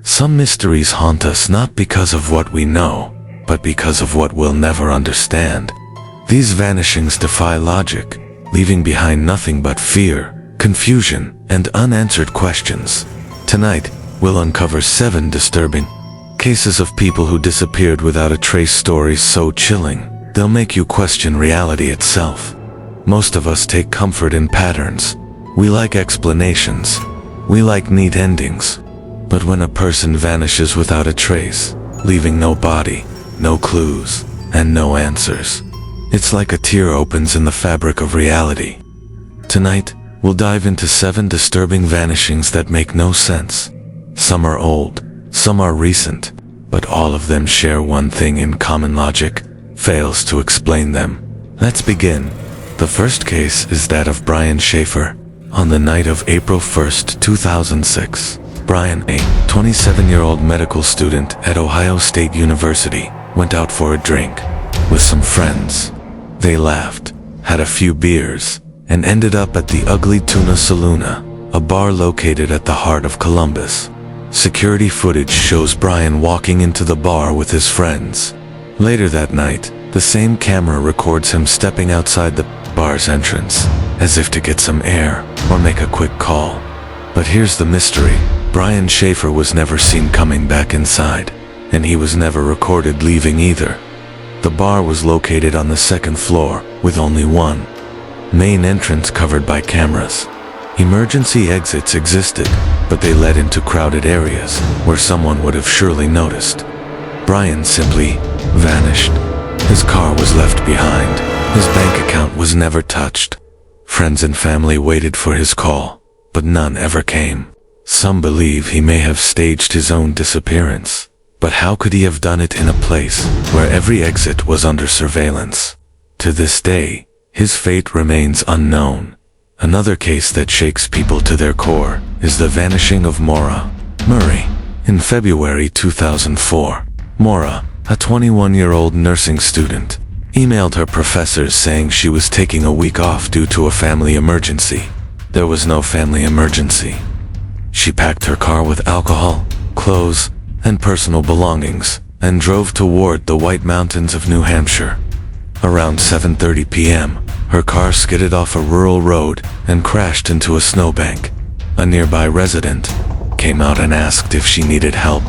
Some mysteries haunt us not because of what we know, but because of what we'll never understand. These vanishings defy logic, leaving behind nothing but fear, confusion, and unanswered questions. Tonight, we'll uncover 7 disturbing cases of people who disappeared without a trace, stories so chilling, they'll make you question reality itself. Most of us take comfort in patterns. We like explanations. We like neat endings. But when a person vanishes without a trace, leaving no body, no clues, and no answers, it's like a tear opens in the fabric of reality. Tonight, we'll dive into 7 disturbing vanishings that make no sense. Some are old, some are recent, but all of them share one thing in common: logic fails to explain them. Let's begin. The first case is that of Brian Schaefer. On the night of April 1st, 2006, Brian, a 27-year-old medical student at Ohio State University, went out for a drink with some friends. They laughed, had a few beers, and ended up at the Ugly Tuna Saloon, a bar located at the heart of Columbus. Security footage shows Brian walking into the bar with his friends. Later that night, the same camera records him stepping outside the bar's entrance, as if to get some air or make a quick call. But here's the mystery: Brian Schaefer was never seen coming back inside, and he was never recorded leaving either. The bar was located on the 2nd floor, with only one main entrance covered by cameras. Emergency exits existed, but they led into crowded areas where someone would have surely noticed. Brian simply vanished. His car was left behind. His bank account was never touched. Friends and family waited for his call, but none ever came. Some believe he may have staged his own disappearance. But how could he have done it in a place where every exit was under surveillance? To this day, his fate remains unknown. Another case that shakes people to their core is the vanishing of Maura Murray. In February 2004, Maura, a 21-year-old nursing student, emailed her professors saying she was taking a week off due to a family emergency. There was no family emergency. She packed her car with alcohol, clothes, and personal belongings, and drove toward the White Mountains of New Hampshire. Around 7:30 p.m., her car skidded off a rural road and crashed into a snowbank. A nearby resident came out and asked if she needed help.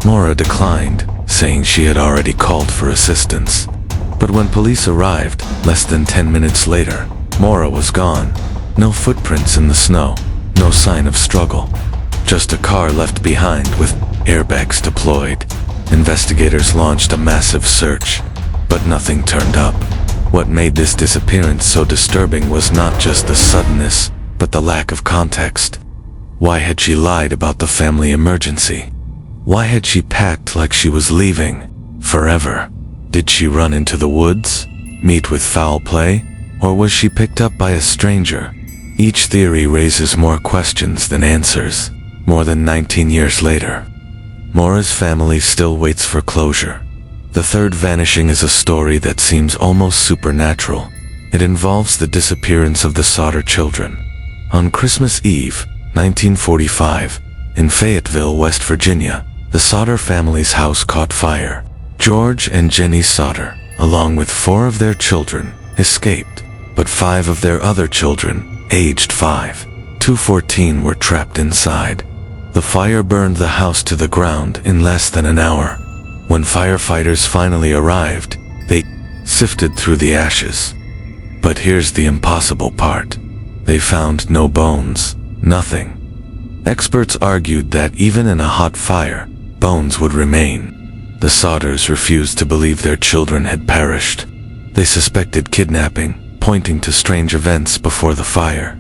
Maura declined, saying she had already called for assistance. But when police arrived, less than 10 minutes later, Maura was gone. No footprints in the snow, no sign of struggle. Just a car left behind with airbags deployed. Investigators launched a massive search, but nothing turned up. What made this disappearance so disturbing was not just the suddenness, but the lack of context. Why had she lied about the family emergency? Why had she packed like she was leaving forever? Did she run into the woods, meet with foul play, or was she picked up by a stranger? Each theory raises more questions than answers. More than 19 years later, Maura's family still waits for closure. The third vanishing is a story that seems almost supernatural. It involves the disappearance of the Sauter children. On Christmas Eve, 1945, in Fayetteville, West Virginia, the Sauter family's house caught fire. George and Jenny Sauter, along with 4 of their children, escaped, but 5 of their other children, aged 5 to 14, were trapped inside. The fire burned the house to the ground in less than an hour. When firefighters finally arrived, they sifted through the ashes. But here's the impossible part. They found no bones, nothing. Experts argued that even in a hot fire, bones would remain. The Sauters refused to believe their children had perished. They suspected kidnapping, pointing to strange events before the fire.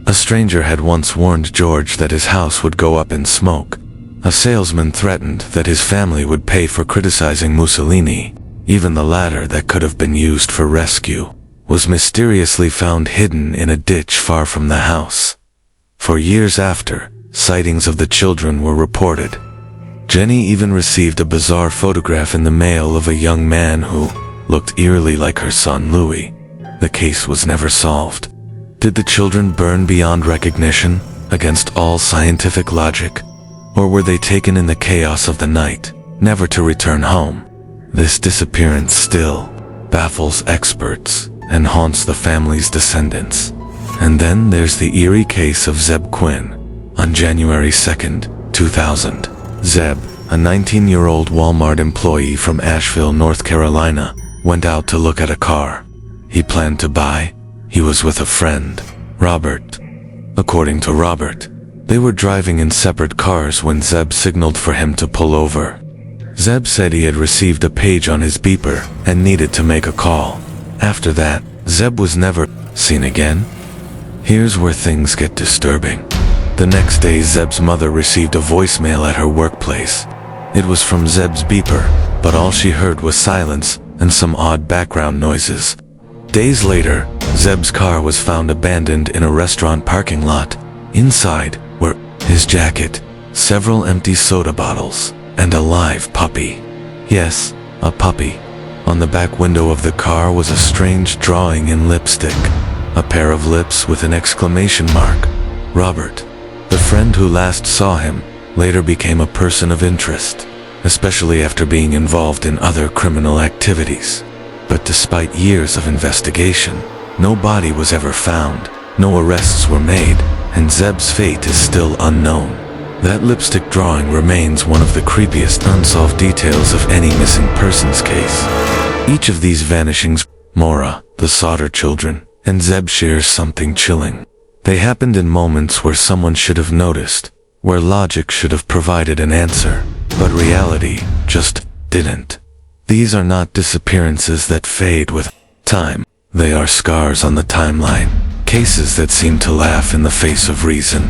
A stranger had once warned George that his house would go up in smoke. A salesman threatened that his family would pay for criticizing Mussolini. Even the ladder that could have been used for rescue was mysteriously found hidden in a ditch far from the house. For years after, sightings of the children were reported. Jenny even received a bizarre photograph in the mail of a young man who looked eerily like her son Louis. The case was never solved. Did the children burn beyond recognition, against all scientific logic? Or were they taken in the chaos of the night, never to return home? This disappearance still baffles experts and haunts the family's descendants. And then there's the eerie case of Zeb Quinn. On January 2nd, 2000, Zeb, a 19-year-old Walmart employee from Asheville, North Carolina, went out to look at a car he planned to buy. He was with a friend, Robert. According to Robert, they were driving in separate cars when Zeb signaled for him to pull over. Zeb said he had received a page on his beeper and needed to make a call. After that, Zeb was never seen again. Here's where things get disturbing. The next day, Zeb's mother received a voicemail at her workplace. It was from Zeb's beeper, but all she heard was silence and some odd background noises. Days later, Zeb's car was found abandoned in a restaurant parking lot. Inside were his jacket, several empty soda bottles, and a live puppy. Yes, a puppy. On the back window of the car was a strange drawing in lipstick, a pair of lips with an exclamation mark. Robert, the friend who last saw him, later became a person of interest, especially after being involved in other criminal activities. But despite years of investigation, no body was ever found, no arrests were made, and Zeb's fate is still unknown. That lipstick drawing remains one of the creepiest unsolved details of any missing persons case. Each of these vanishings, Maura, the Sauter children, and Zeb, shares something chilling. They happened in moments where someone should have noticed, where logic should have provided an answer, but reality just didn't. These are not disappearances that fade with time. They are scars on the timeline, cases that seem to laugh in the face of reason.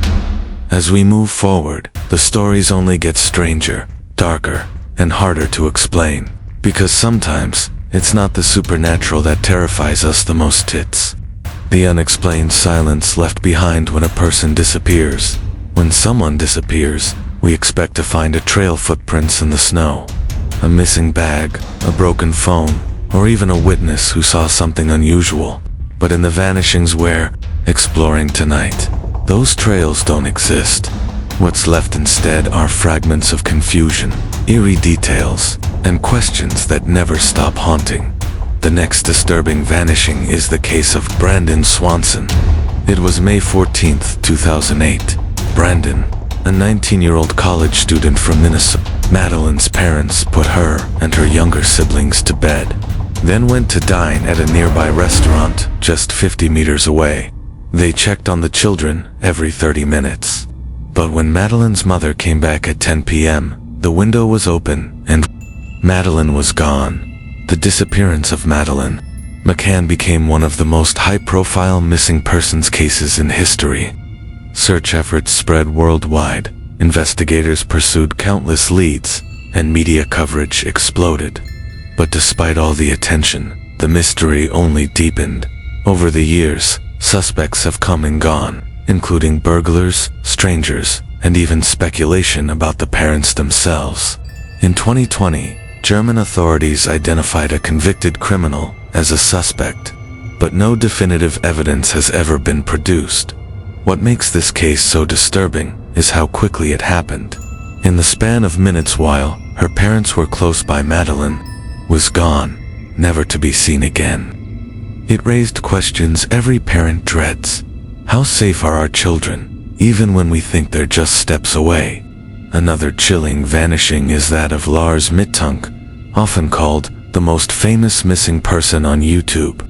As we move forward, the stories only get stranger, darker, and harder to explain, because sometimes it's not the supernatural that terrifies us the most. It's the unexplained silence left behind when a person disappears. When someone disappears, we expect to find a trail, footprints in the snow, a missing bag, a broken phone, or even a witness who saw something unusual. But in the vanishings we're exploring tonight, those trails don't exist. What's left instead are fragments of confusion, eerie details, and questions that never stop haunting. The next disturbing vanishing is the case of Brandon Swanson. It was May 14th, 2008. Brandon, a 19-year-old college student from Minnesota. Madeline's parents put her and her younger siblings to bed, then went to dine at a nearby restaurant just 50 meters away. They checked on the children every 30 minutes. But when Madeline's mother came back at 10 p.m., the window was open and Madeline was gone. The disappearance of Madeline McCann became one of the most high-profile missing persons cases in history. Search efforts spread worldwide, investigators pursued countless leads, and media coverage exploded. But despite all the attention, the mystery only deepened. Over the years, suspects have come and gone, including burglars, strangers, and even speculation about the parents themselves. In 2020, German authorities identified a convicted criminal as a suspect, but no definitive evidence has ever been produced. What makes this case so disturbing is how quickly it happened. In the span of minutes, while her parents were close by, Madeline was gone, never to be seen again. It raised questions every parent dreads. How safe are our children, even when we think they're just steps away? Another chilling vanishing is that of Lars Mittunk, often called the most famous missing person on YouTube.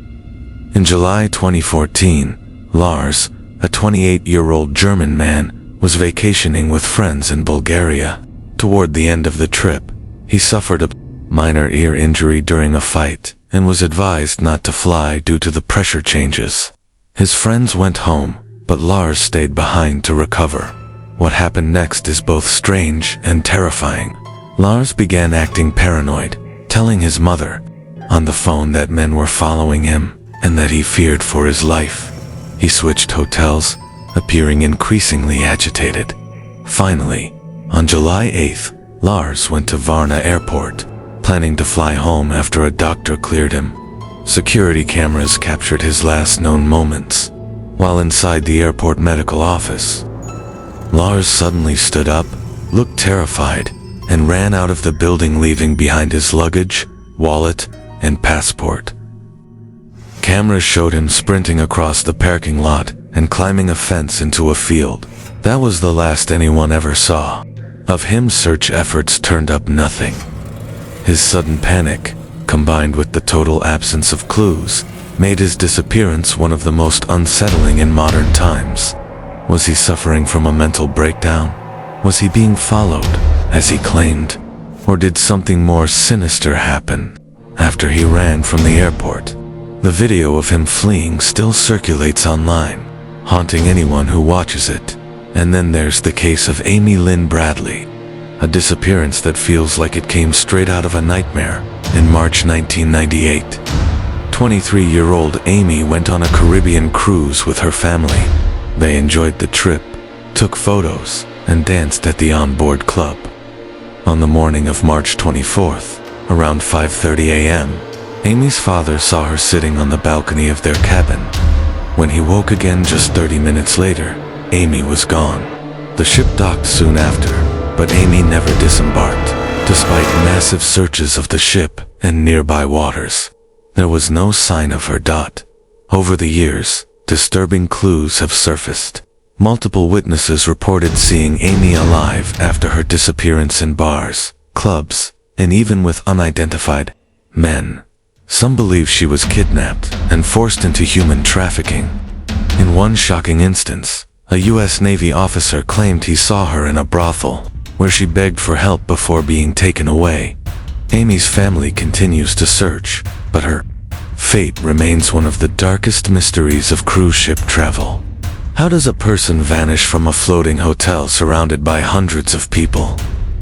In July 2014, Lars, a 28-year-old German man, was vacationing with friends in Bulgaria. Toward the end of the trip, he suffered a minor ear injury during a fight and was advised not to fly due to the pressure changes. His friends went home, but Lars stayed behind to recover. What happened next is both strange and terrifying. Lars began acting paranoid, telling his mother on the phone that men were following him and that he feared for his life. He switched hotels, appearing increasingly agitated. Finally, on July 8th, Lars went to Varna Airport, planning to fly home after a doctor cleared him. Security cameras captured his last known moments. While inside the airport medical office, Lars suddenly stood up, looked terrified, and ran out of the building, leaving behind his luggage, wallet, and passport. Cameras showed him sprinting across the parking lot and climbing a fence into a field. That was the last anyone ever saw of him. Search efforts turned up nothing. His sudden panic, combined with the total absence of clues, made his disappearance one of the most unsettling in modern times. Was he suffering from a mental breakdown? Was he being followed, as he claimed? Or did something more sinister happen after he ran from the airport? The video of him fleeing still circulates online, haunting anyone who watches it. And then there's the case of Amy Lynn Bradley, a disappearance that feels like it came straight out of a nightmare. In March 1998, 23-year-old Amy went on a Caribbean cruise with her family. They enjoyed the trip, took photos, and danced at the onboard club. On the morning of March 24th, around 5:30 a.m., Amy's father saw her sitting on the balcony of their cabin. When he woke again just 30 minutes later, Amy was gone. The ship docked soon after, but Amy never disembarked, despite massive searches of the ship and nearby waters. There was no sign of her. Over the years, disturbing clues have surfaced. Multiple witnesses reported seeing Amy alive after her disappearance in bars, clubs, and even with unidentified men. Some believe she was kidnapped and forced into human trafficking. In one shocking instance, a U.S. Navy officer claimed he saw her in a brothel, where she begged for help before being taken away. Amy's family continues to search, but her fate remains one of the darkest mysteries of cruise ship travel. How does a person vanish from a floating hotel surrounded by hundreds of people?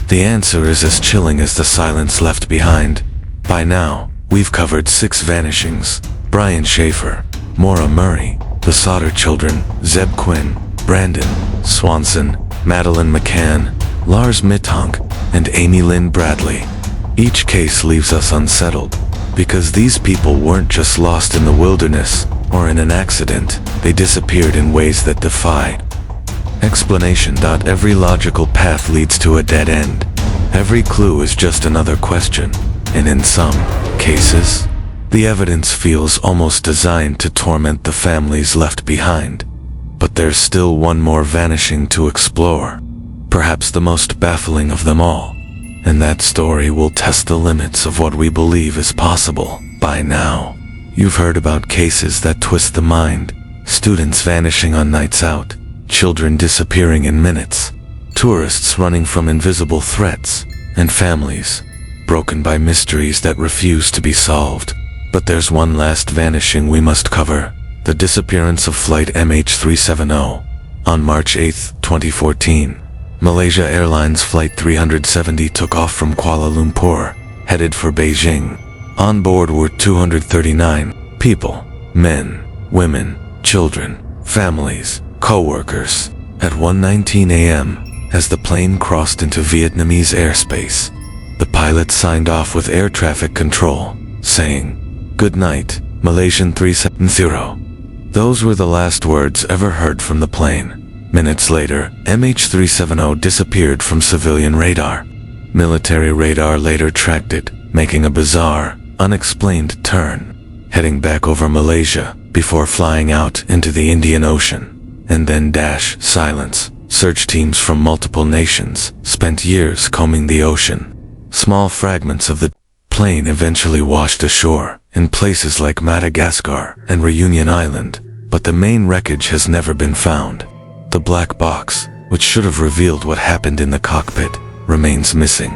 The answer is as chilling as the silence left behind. By now, we've covered 6 vanishings: Brian Schaefer, Maura Murray, the Sauter children, Zeb Quinn, Brandon Swanson, Madeline McCann, Lars Mittonk, and Amy Lynn Bradley. Each case leaves us unsettled, because these people weren't just lost in the wilderness or in an accident. They disappeared in ways that defy explanation. Every logical path leads to a dead end. Every clue is just another question, and in some cases, the evidence feels almost designed to torment the families left behind. But there's still one more vanishing to explore, perhaps the most baffling of them all. And that story will test the limits of what we believe is possible. By now, you've heard about cases that twist the mind: students vanishing on nights out, children disappearing in minutes, tourists running from invisible threats, and families broken by mysteries that refuse to be solved. But there's one last vanishing we must cover: the disappearance of Flight MH370. On March 8, 2014, Malaysia Airlines Flight 370 took off from Kuala Lumpur, headed for Beijing. On board were 239 people: men, women, children, families, co-workers. At 1:19 a.m., as the plane crossed into Vietnamese airspace, the pilot signed off with air traffic control, saying, "Good night, Malaysian 370. Those were the last words ever heard from the plane. Minutes later, MH370 disappeared from civilian radar. Military radar later tracked it, making a bizarre, unexplained turn, heading back over Malaysia before flying out into the Indian Ocean. And then silence. Search teams from multiple nations spent years combing the ocean. Small fragments of the plane eventually washed ashore in places like Madagascar and Reunion Island, but the main wreckage has never been found. The black box, which should have revealed what happened in the cockpit, remains missing.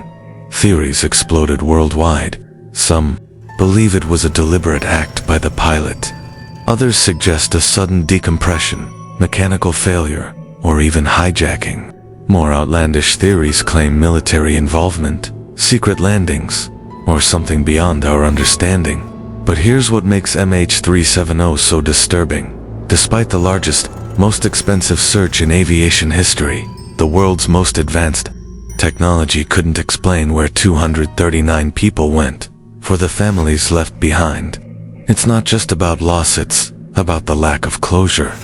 Theories exploded worldwide. Some believe it was a deliberate act by the pilot. Others suggest a sudden decompression, mechanical failure, or even hijacking. More outlandish theories claim military involvement, secret landings, or something beyond our understanding. But here's what makes MH370 so disturbing. Despite the largest, most expensive search in aviation history, the world's most advanced technology couldn't explain where 239 people went. For the families left behind, it's not just about loss, it's about the lack of closure.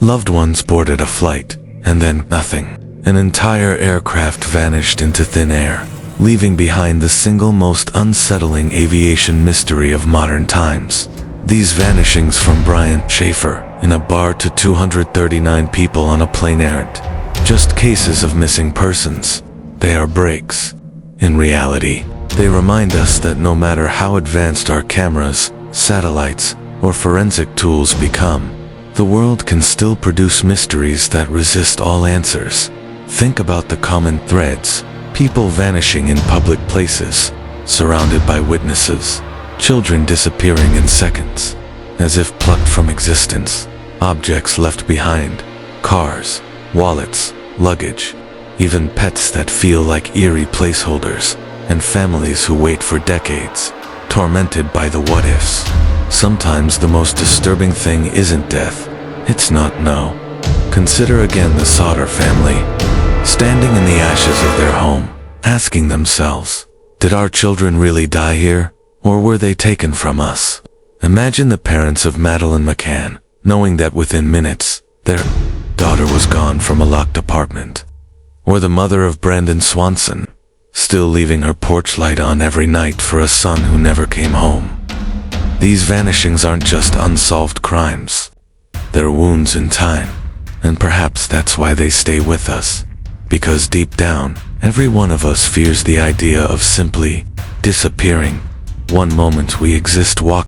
Loved ones boarded a flight, and then nothing. An entire aircraft vanished into thin air, leaving behind the single most unsettling aviation mystery of modern times. These vanishings from Brian Schaefer in a bar to 239 people on a plane aren't just cases of missing persons. They are breaks. In reality, they remind us that no matter how advanced our cameras, satellites, or forensic tools become, the world can still produce mysteries that resist all answers. Think about the common threads: people vanishing in public places, surrounded by witnesses, children disappearing in seconds, as if plucked from existence, objects left behind, cars, wallets, luggage, even pets that feel like eerie placeholders, and families who wait for decades, tormented by the what-ifs. Sometimes the most disturbing thing isn't death, it's not no. Consider again the Sauter family, standing in the ashes of their home, asking themselves, did our children really die here, or were they taken from us? Imagine the parents of Madeleine McCann, knowing that within minutes, their daughter was gone from a locked apartment. Or the mother of Brandon Swanson, still leaving her porch light on every night for a son who never came home. These vanishings aren't just unsolved crimes. They're wounds in time, and perhaps that's why they stay with us. Because deep down, every one of us fears the idea of simply disappearing. One moment we exist walking